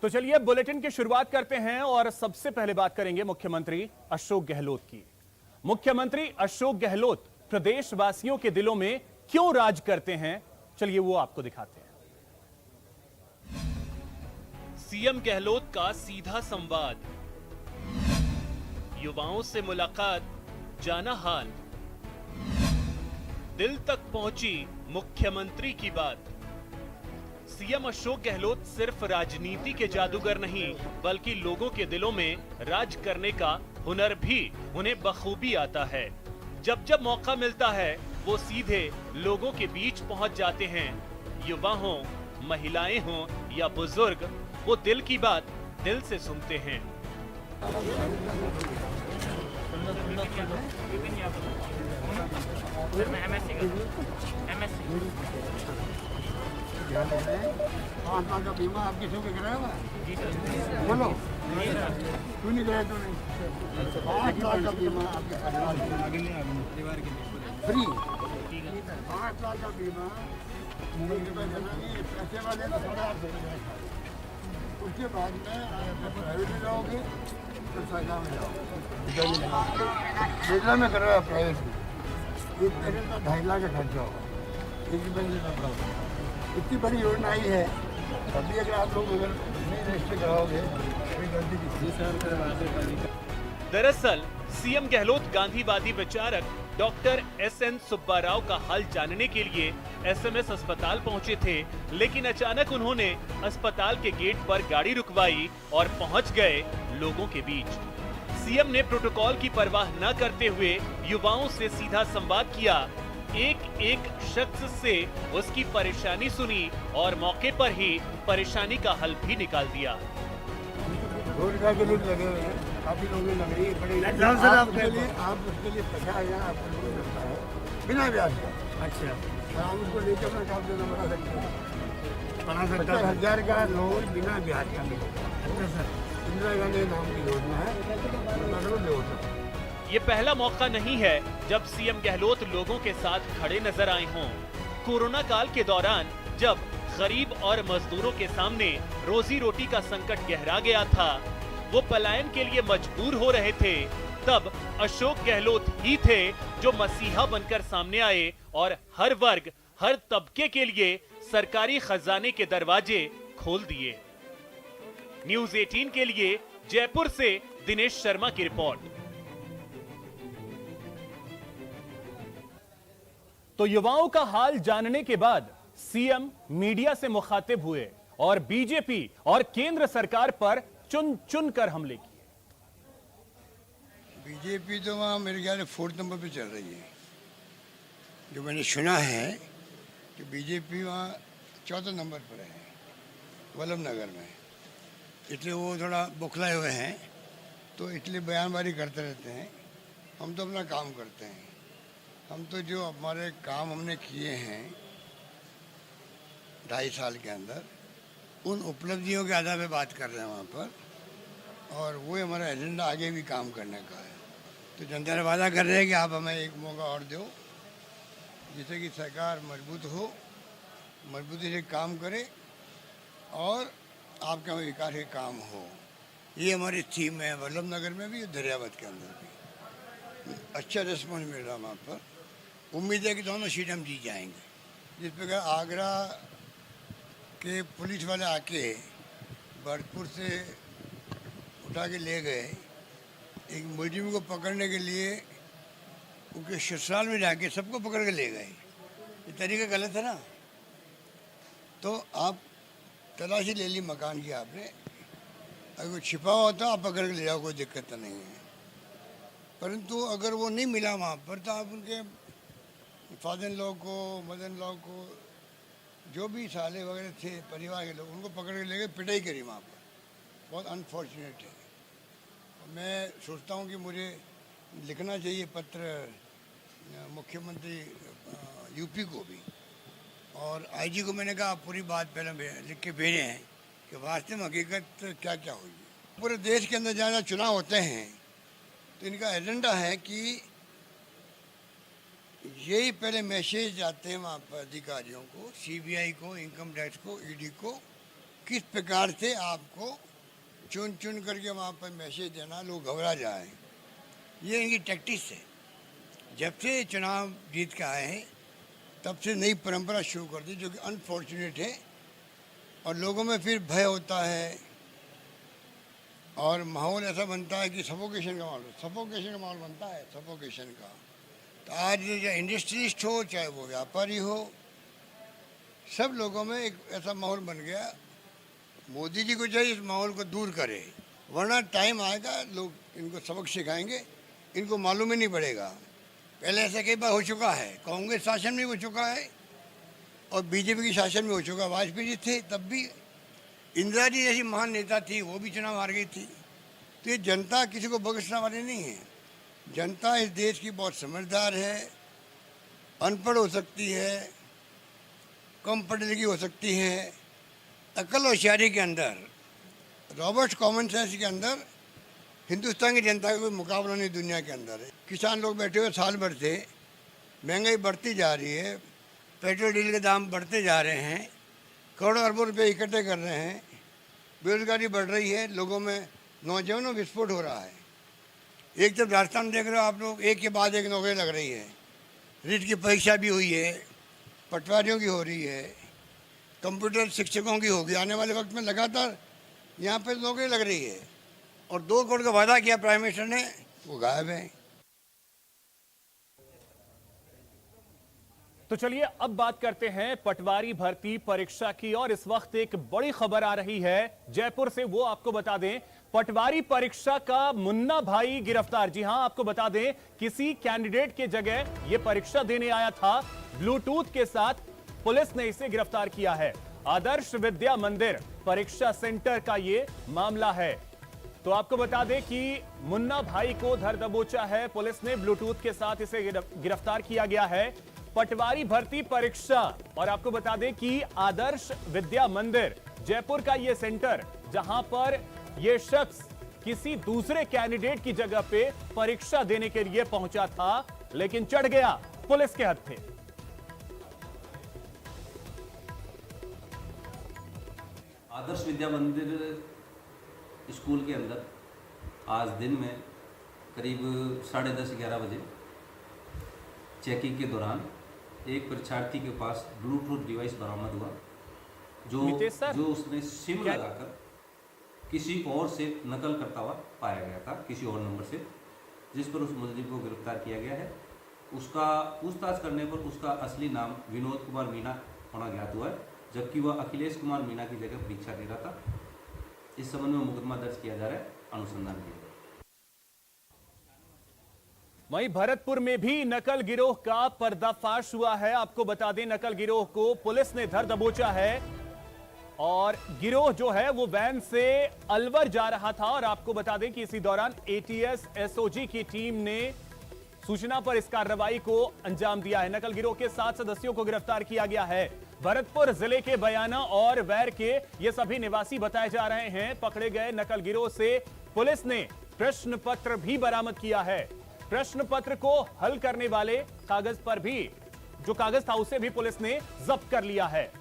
तो चलिए बुलेटिन की शुरुआत करते हैं और सबसे पहले बात करेंगे मुख्यमंत्री अशोक गहलोत की। मुख्यमंत्री अशोक गहलोत प्रदेशवासियों के दिलों में क्यों राज करते हैं, चलिए वो आपको दिखाते हैं। सीएम गहलोत का सीधा संवाद, युवाओं से मुलाकात, जाना हाल, दिल तक पहुंची मुख्यमंत्री की बात। सीएम अशोक गहलोत सिर्फ राजनीति के जादूगर नहीं, बल्कि लोगों के दिलों में राज करने का हुनर भी उन्हें बखूबी आता है। जब जब मौका मिलता है वो सीधे लोगों के बीच पहुंच जाते हैं। युवा हो, महिलाएं हो या बुजुर्ग, वो दिल की बात दिल से सुनते हैं। का बीमा आपके शो के कराया हुआ है? बोलो, क्यों नहीं कराया तूने? 5 लाख का बीमा आपके परिवार के लिए फ्री। 5 लाख का बीमा पैसे वाले तो थोड़ा आप देंगे। उसके बाद में प्राइवेट में जाओगे तो सरकार में जाओगे। बिजला में कराया प्राइवेट में, एक पेरेंट का 2.5 लाख का खर्चा होगा। एक बैंक में इतनी बड़ी योजना आई है, अभी अगर आप लोग अगर नहीं रजिस्टर कराओगे कोई गलती की। दरअसल सीएम गहलोत गांधीवादी विचारक डॉक्टर एसएन सुब्बा राव का हाल जानने के लिए एसएमएस अस्पताल पहुंचे थे, लेकिन अचानक उन्होंने अस्पताल के गेट पर गाड़ी रुकवाई और पहुंच गए लोगों के बीच। सीएम ने प्रोटोकॉल की परवाह न करते हुए युवाओं से सीधा संवाद किया, एक एक शख्स से उसकी परेशानी सुनी और मौके पर ही परेशानी का हल भी निकाल दिया। रोजगार के लोग लगे हुए हैं, काफी लोग लग रही है, आप उसके लिए 50,000 आपको लोन मिलता है बिना ब्याज का। अच्छा, आप उसको लेकर अपना काम देना बना सकते हैं। 50,000 का लोन बिना ब्याज का मिलेगा। अच्छा सर, इंदिरा गांधी नाम की योजना है। ये पहला मौका नहीं है जब सीएम गहलोत लोगों के साथ खड़े नजर आए हों। कोरोना काल के दौरान जब गरीब और मजदूरों के सामने रोजी रोटी का संकट गहरा गया था, वो पलायन के लिए मजबूर हो रहे थे, तब अशोक गहलोत ही थे जो मसीहा बनकर सामने आए और हर वर्ग, हर तबके के लिए सरकारी खजाने के दरवाजे खोल दिए। न्यूज़ 18 के लिए जयपुर से दिनेश शर्मा की रिपोर्ट। तो युवाओं का हाल जानने के बाद सीएम मीडिया से मुखातिब हुए और बीजेपी और केंद्र सरकार पर चुन चुन कर हमले किए। बीजेपी तो वहाँ मेरे ख्याल से 4th नंबर पे चल रही है। जो मैंने सुना है कि बीजेपी वहाँ 4थे नंबर पर है, वल्लभ नगर में। इसलिए वो थोड़ा बौखलाए हुए हैं, तो इसलिए बयानबाजी करते रहते हैं। हम तो अपना काम करते हैं। हम तो जो हमारे काम हमने किए हैं 2.5 साल के अंदर, उन उपलब्धियों के आधार पे बात कर रहे हैं वहाँ पर, और वो हमारा एजेंडा आगे भी काम करने का है। तो जनता ने वादा कर रहे हैं कि आप हमें एक मौका और दो, जिससे कि सरकार मजबूत हो, मजबूती से काम करे और आपका विकास के काम हो। ये हमारी थीम है, वल्लभ नगर में भी, दरियावत के अंदर भी अच्छा रिस्पॉन्स मिल रहा है वहाँ पर। उम्मीद है कि दोनों सीट हम जीत जाएंगे। जिस प्रकार आगरा के पुलिस वाले आके भरतपुर से उठा के ले गए, एक मुलजिम को पकड़ने के लिए उनके ससुराल में जाके सबको पकड़ के ले गए। ये तरीका गलत है ना। तो आप तलाशी ले ली मकान की आपने, अगर कोई छिपा हुआ होता आप पकड़ के ले जाओ, कोई दिक्कत तो नहीं है। परंतु अगर वो नहीं मिला वहाँ पर, तो आप उनके फादर इन लॉ को, मदर इन लॉ को, जो भी साले वगैरह थे परिवार के लोग, उनको पकड़ के ले गए, पिटाई करी वहाँ पर। बहुत अनफॉर्चुनेट है। मैं सोचता हूँ कि मुझे लिखना चाहिए पत्र मुख्यमंत्री यूपी को भी, और आईजी को मैंने कहा आप पूरी बात पहले लिख के भेजे हैं कि वास्तव में हकीकत क्या क्या हुई। पूरे देश के अंदर जहाँ चुनाव होते हैं तो इनका एजेंडा है कि यही पहले मैसेज जाते हैं वहाँ पर अधिकारियों को, सीबीआई को, इनकम टैक्स को, ईडी को, किस प्रकार से आपको चुन चुन करके वहाँ पर मैसेज देना, लोग घबरा जाएं, ये इनकी टैक्टिक्स है। जब से चुनाव जीत के आए हैं तब से नई परंपरा शुरू कर दी, जो कि अनफॉर्चुनेट है। और लोगों में फिर भय होता है और माहौल ऐसा बनता है कि सफोकेशन का माहौल बनता है, सफोकेशन का। तो आज चाहे इंडस्ट्रियलिस्ट हो, चाहे वो व्यापारी हो, सब लोगों में एक ऐसा माहौल बन गया। मोदी जी को चाहिए इस माहौल को दूर करे, वरना टाइम आएगा लोग इनको सबक सिखाएंगे, इनको मालूम ही नहीं पड़ेगा। पहले ऐसा कई बार हो चुका है, कांग्रेस शासन में हो चुका है और बीजेपी की शासन में हो चुका। वाजपेयी जी थे तब भी, इंदिरा जी जैसी महान नेता थी, वो भी चुनाव हार गई थी। तो ये जनता किसी को बख्शने वाली नहीं है। जनता इस देश की बहुत समझदार है, अनपढ़ हो सकती है, कम पढ़ी लिखी हो सकती है, अकल होशियारी के अंदर, रॉबर्ट कॉमन सेंस के अंदर हिंदुस्तान की जनता का कोई मुकाबला नहीं दुनिया के अंदर है। किसान लोग बैठे हुए साल भर से, महंगाई बढ़ती जा रही है, पेट्रोल डीजल के दाम बढ़ते जा रहे हैं, करोड़ों अरबों रुपए इकट्ठे कर रहे हैं, बेरोजगारी बढ़ रही है, लोगों में नौजवानों में विस्फोट हो रहा है। एक तरफ राजस्थान देख रहे हो आप लोग, एक के बाद एक नौकरी लग रही है, रीट की परीक्षा भी हुई है, पटवारियों की हो रही है, कंप्यूटर शिक्षकों की होगी। आने वाले वक्त में लगातार यहाँ पर नौकरी लग रही है। और 2 करोड़ का वादा किया प्राइम मिनिस्टर ने, वो गायब है। तो चलिए अब बात करते हैं पटवारी भर्ती परीक्षा की। और इस वक्त एक बड़ी खबर आ रही है जयपुर से, वो आपको बता दें। पटवारी परीक्षा का मुन्ना भाई गिरफ्तार। जी हां, आपको बता दें, किसी कैंडिडेट के जगह यह परीक्षा देने आया था, ब्लूटूथ के साथ पुलिस ने इसे गिरफ्तार किया है। आदर्श विद्या मंदिर परीक्षा सेंटर का यह मामला है। तो आपको बता दें कि मुन्ना भाई को धर दबोचा है पुलिस ने, ब्लूटूथ के साथ इसे गिरफ्तार किया गया है। पटवारी भर्ती परीक्षा, और आपको बता दें कि आदर्श विद्या मंदिर जयपुर का यह सेंटर, जहां पर यह शख्स किसी दूसरे कैंडिडेट की जगह पे परीक्षा देने के लिए पहुंचा था, लेकिन चढ़ गया पुलिस के हत्थे। आदर्श विद्या मंदिर स्कूल के अंदर आज दिन में करीब 10:30-11 बजे चेकिंग के दौरान एक परीक्षार्थी के पास ब्लूटूथ डिवाइस बरामद हुआ, जो उसने सिम लगाकर किसी और से नकल करता हुआ पाया गया था, किसी और नंबर से, जिस पर उस मुलजिम को गिरफ्तार किया गया है। उसका पूछताछ करने पर उसका असली नाम विनोद कुमार मीणा होना ज्ञात हुआ है, जबकि वह अखिलेश कुमार मीणा की जगह परीक्षा दे रहा था। इस संबंध में मुकदमा दर्ज किया जा रहा है, अनुसंधान किया। वहीं भरतपुर में भी नकल गिरोह का पर्दाफाश हुआ है। आपको बता दें, नकल गिरोह को पुलिस ने धर दबोचा है और गिरोह जो है वो वैन से अलवर जा रहा था। और आपको बता दें कि इसी दौरान एटीएस एसओजी की टीम ने सूचना पर इस कार्रवाई को अंजाम दिया है। नकल गिरोह के 7 सदस्यों को गिरफ्तार किया गया है। भरतपुर जिले के बयाना और वैर के ये सभी निवासी बताए जा रहे हैं। पकड़े गए नकल गिरोह से पुलिस ने प्रश्न पत्र भी बरामद किया है। प्रश्न पत्र को हल करने वाले कागज पर भी, जो कागज था उसे भी पुलिस ने जब्त कर लिया है।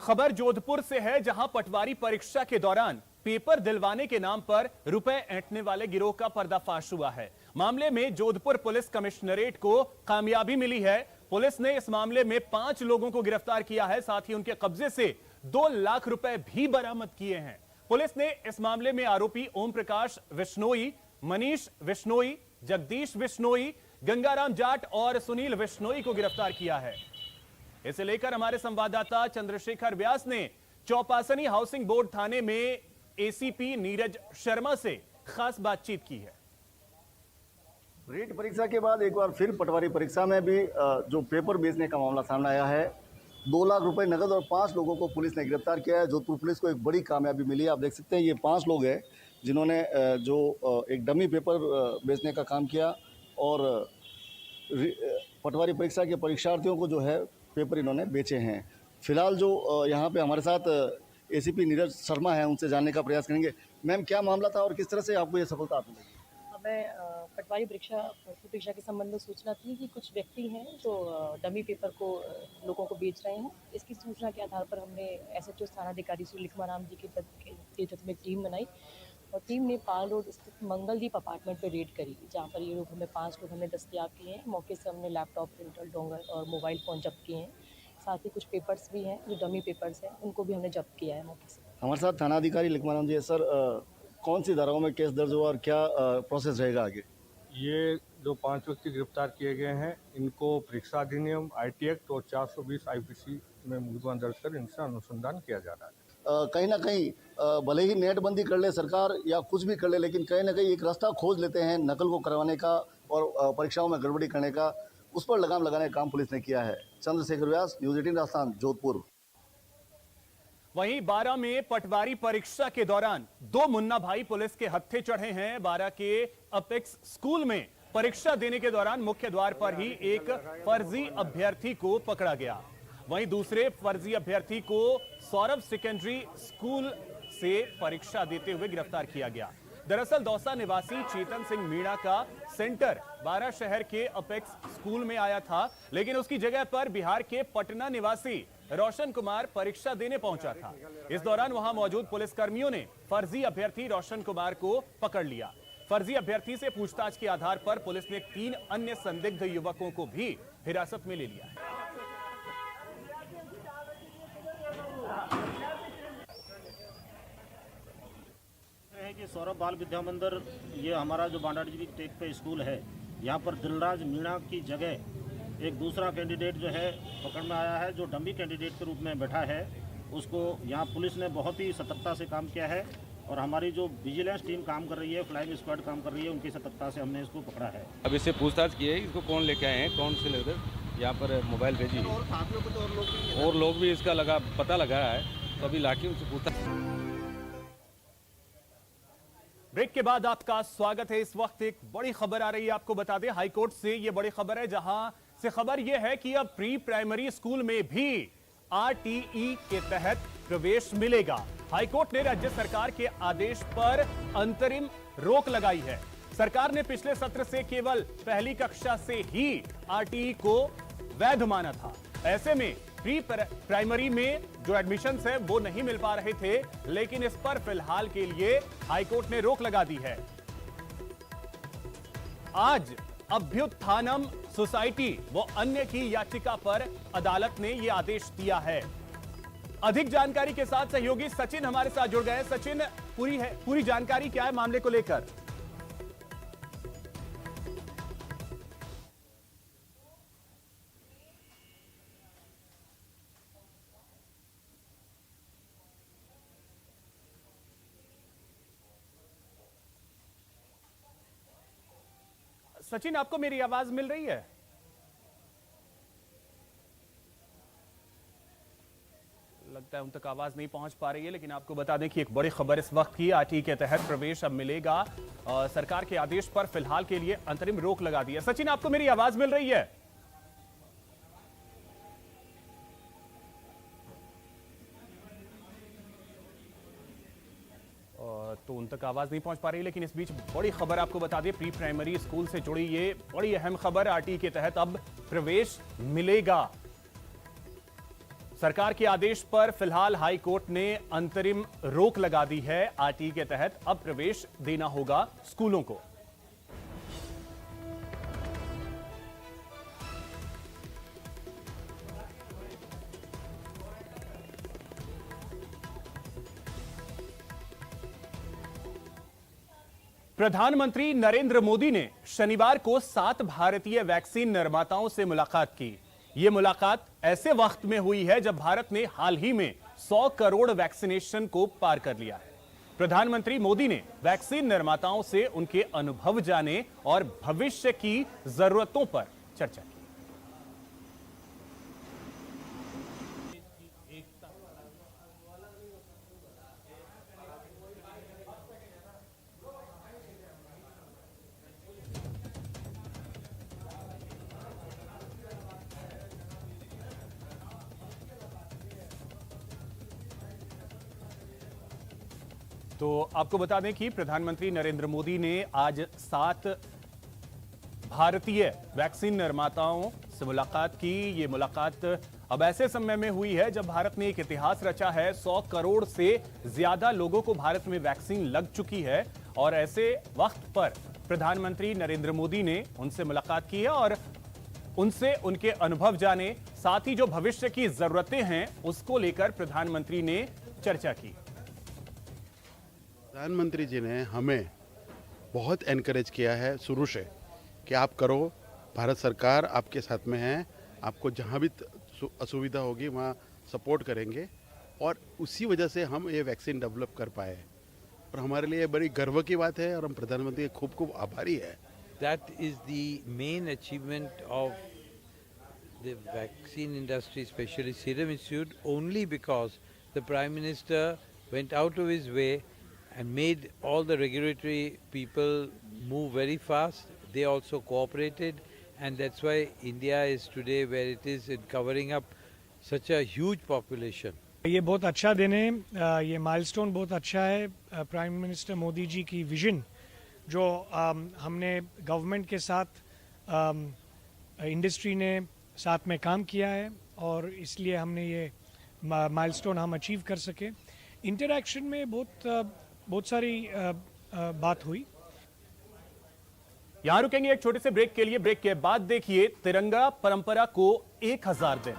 खबर जोधपुर से है, जहां पटवारी परीक्षा के दौरान पेपर दिलवाने के नाम पर रुपए ऐंठने वाले गिरोह का पर्दाफाश हुआ है। मामले में जोधपुर पुलिस कमिश्नरेट को कामयाबी मिली है। पुलिस ने इस मामले में 5 लोगों को गिरफ्तार किया है, साथ ही उनके कब्जे से 2 लाख रुपए भी बरामद किए हैं। पुलिस ने इस मामले में आरोपी ओम प्रकाश विश्नोई, मनीष विश्नोई, जगदीश विश्नोई, गंगाराम जाट और सुनील विश्नोई को गिरफ्तार किया है। इसे लेकर हमारे संवाददाता चंद्रशेखर व्यास ने चौपासनी हाउसिंग बोर्ड थाने में एसीपी नीरज शर्मा से खास बातचीत की है। रीट परीक्षा के बाद एक बार फिर पटवारी परीक्षा में भी जो पेपर बेचने का मामला सामने आया है। 2 लाख रुपए नकद और 5 लोगों को पुलिस ने गिरफ्तार किया है। जोधपुर पुलिस को एक बड़ी कामयाबी मिली है। आप देख सकते हैं ये 5 लोग हैं जिन्होंने जो एक डमी पेपर बेचने का काम किया और पटवारी परीक्षा के परीक्षार्थियों को जो है पेपर इन्होंने बेचे हैं। फिलहाल जो यहाँ पे हमारे साथ एसीपी नीरज शर्मा हैं, उनसे जानने का प्रयास करेंगे। मैम, क्या मामला था और किस तरह से आपको ये सफलता हासिल हुई? हमें पटवारी परीक्षा के संबंध में सूचना थी कि कुछ व्यक्ति हैं जो डमी पेपर को लोगों को बेच रहे हैं। इसकी सूचना के आधार पर हमने एसएचओ थानाधिकारी श्री लिखमाराम जी के नेतृत्व में टीम बनाई और टीम ने पाल रोड स्थित मंगलदीप अपार्टमेंट पर रेड करी, जहाँ पर ये लोग हमें 5 लोग हमने दस्तयाब किए हैं। मौके से हमने लैपटॉप, प्रिंटर, डोंगर और मोबाइल फ़ोन जब्त किए हैं। साथ ही कुछ पेपर्स भी हैं जो डमी पेपर्स हैं, उनको भी हमने जब्त किया है मौके से। हमारे साथ थानाधिकारी लिखमाराम जी है। सर, कौन सी धाराओं में केस दर्ज हुआ और क्या प्रोसेस रहेगा आगे? ये जो 5 व्यक्ति गिरफ्तार किए गए हैं, इनको परीक्षा अधिनियम, आईटी एक्ट और 420 आईपीसी में मुकदमा दर्ज कर इनसे अनुसंधान किया जा रहा है। कहीं ना कहीं भले ही नेटबंदी कर ले सरकार या कुछ भी कर ले, लेकिन कहीं ना कहीं एक रास्ता खोज लेते हैं नकल को करवाने का और परीक्षाओं में गड़बड़ी करने का। उस पर लगाम लगाने का काम पुलिस ने किया है। चंद्रशेखर व्यास, न्यूज़ 18 राजस्थान, जोधपुर। वहीं 12 में पटवारी परीक्षा के दौरान 2 मुन्ना भाई पुलिस के हत्थे चढ़े हैं। 12 के अपेक्स स्कूल में परीक्षा देने के दौरान मुख्य द्वार पर ही एक फर्जी अभ्यर्थी को पकड़ा गया। वहीं दूसरे फर्जी अभ्यर्थी को सौरभ सेकेंडरी स्कूल से परीक्षा देते हुए गिरफ्तार किया गया। दरअसल दौसा निवासी चेतन सिंह मीणा का सेंटर 12 शहर के अपेक्स स्कूल में आया था, लेकिन उसकी जगह पर बिहार के पटना निवासी रोशन कुमार परीक्षा देने पहुंचा था। इस दौरान वहां मौजूद पुलिसकर्मियों ने फर्जी अभ्यर्थी रोशन कुमार को पकड़ लिया। फर्जी अभ्यर्थी से पूछताछ के आधार पर पुलिस ने 3 अन्य संदिग्ध युवकों को भी हिरासत में ले लिया है। कि सौरभ बाल विद्या मंदिर, ये हमारा जो बांडाडी जी टेक पे स्कूल है, यहाँ पर दिलराज मीणा की जगह एक दूसरा कैंडिडेट जो है पकड़ में आया है, जो डमी कैंडिडेट के रूप में बैठा है। उसको यहाँ पुलिस ने बहुत ही सतर्कता से काम किया है और हमारी जो विजिलेंस टीम काम कर रही है, फ्लाइंग स्क्वाड काम कर रही है, उनकी सतर्कता से हमने इसको पकड़ा है। अब इससे पूछताछ की है, इसको कौन लेके आए हैं, कौन से लेकर यहाँ पर मोबाइल भेजी है और लोग भी इसका पता लगा है, तो अभी लाके उनसे पूछताछ। ब्रेक के बाद आपका स्वागत है। इस वक्त एक बड़ी खबर आ रही है, आपको बता दें हाईकोर्ट से ये बड़ी खबर है, जहां से खबर यह है कि अब प्री प्राइमरी स्कूल में भी आरटीई के तहत प्रवेश मिलेगा। हाईकोर्ट ने राज्य सरकार के आदेश पर अंतरिम रोक लगाई है। सरकार ने पिछले सत्र से केवल पहली कक्षा से ही आरटीई को वैध माना था। ऐसे में प्री प्राइमरी में जो एडमिशंस है वो नहीं मिल पा रहे थे, लेकिन इस पर फिलहाल के लिए हाईकोर्ट ने रोक लगा दी है। आज अभ्युत्थानम सोसाइटी व अन्य की याचिका पर अदालत ने यह आदेश दिया है। अधिक जानकारी के साथ सहयोगी सचिन हमारे साथ जुड़ गए। सचिन, पूरी जानकारी क्या है मामले को लेकर? सचिन, आपको मेरी आवाज मिल रही है? लगता है उन तक आवाज नहीं पहुंच पा रही है, लेकिन आपको बता दें कि एक बड़ी खबर इस वक्त की, आरटीई के तहत प्रवेश अब मिलेगा। सरकार के आदेश पर फिलहाल के लिए अंतरिम रोक लगा दी है। सचिन, आपको मेरी आवाज मिल रही है? तो उन तक आवाज नहीं पहुंच पा रही, लेकिन इस बीच बड़ी खबर आपको बता दें, प्री प्राइमरी स्कूल से जुड़ी ये बड़ी अहम खबर। आरटीई के तहत अब प्रवेश मिलेगा। सरकार के आदेश पर फिलहाल हाई कोर्ट ने अंतरिम रोक लगा दी है। आरटीई के तहत अब प्रवेश देना होगा स्कूलों को। प्रधानमंत्री नरेंद्र मोदी ने शनिवार को 7 भारतीय वैक्सीन निर्माताओं से मुलाकात की। यह मुलाकात ऐसे वक्त में हुई है जब भारत ने हाल ही में 100 करोड़ वैक्सीनेशन को पार कर लिया है। प्रधानमंत्री मोदी ने वैक्सीन निर्माताओं से उनके अनुभव जाने और भविष्य की जरूरतों पर चर्चा की। तो आपको बता दें कि प्रधानमंत्री नरेंद्र मोदी ने आज 7 भारतीय वैक्सीन निर्माताओं से मुलाकात की। ये मुलाकात अब ऐसे समय में हुई है जब भारत ने एक इतिहास रचा है। 100 करोड़ से ज्यादा लोगों को भारत में वैक्सीन लग चुकी है और ऐसे वक्त पर प्रधानमंत्री नरेंद्र मोदी ने उनसे मुलाकात की है और उनसे उनके अनुभव जाने, साथ ही जो भविष्य की जरूरतें हैं उसको लेकर प्रधानमंत्री ने चर्चा की। प्रधानमंत्री जी ने हमें बहुत एनकरेज किया है शुरू से कि आप करो, भारत सरकार आपके साथ में है, आपको जहाँ भी असुविधा होगी वहाँ सपोर्ट करेंगे और उसी वजह से हम ये वैक्सीन डेवलप कर पाए और हमारे लिए बड़ी गर्व की बात है और हम प्रधानमंत्री के खूब खूब आभारी है। That is the main achievement of the vaccine industry, especially Serum Institute, only because the Prime Minister went out of his way and made all the regulatory people move very fast. They also cooperated, and that's why India is today where it is in covering up such a huge population. ये बहुत अच्छा दिन है, ये milestone बहुत अच्छा है। Prime minister Modi ji की विजन जो हमने गवर्नमेंट के साथ इंडस्ट्री ने साथ में काम किया है और इसलिए हमने ये माइलस्टोन हम अचीव कर सके। इंटरैक्शन में बहुत सारी बात हुई। यहां रुकेंगे एक छोटे से ब्रेक के लिए। ब्रेक के बाद देखिए तिरंगा परंपरा को 1000 दिन।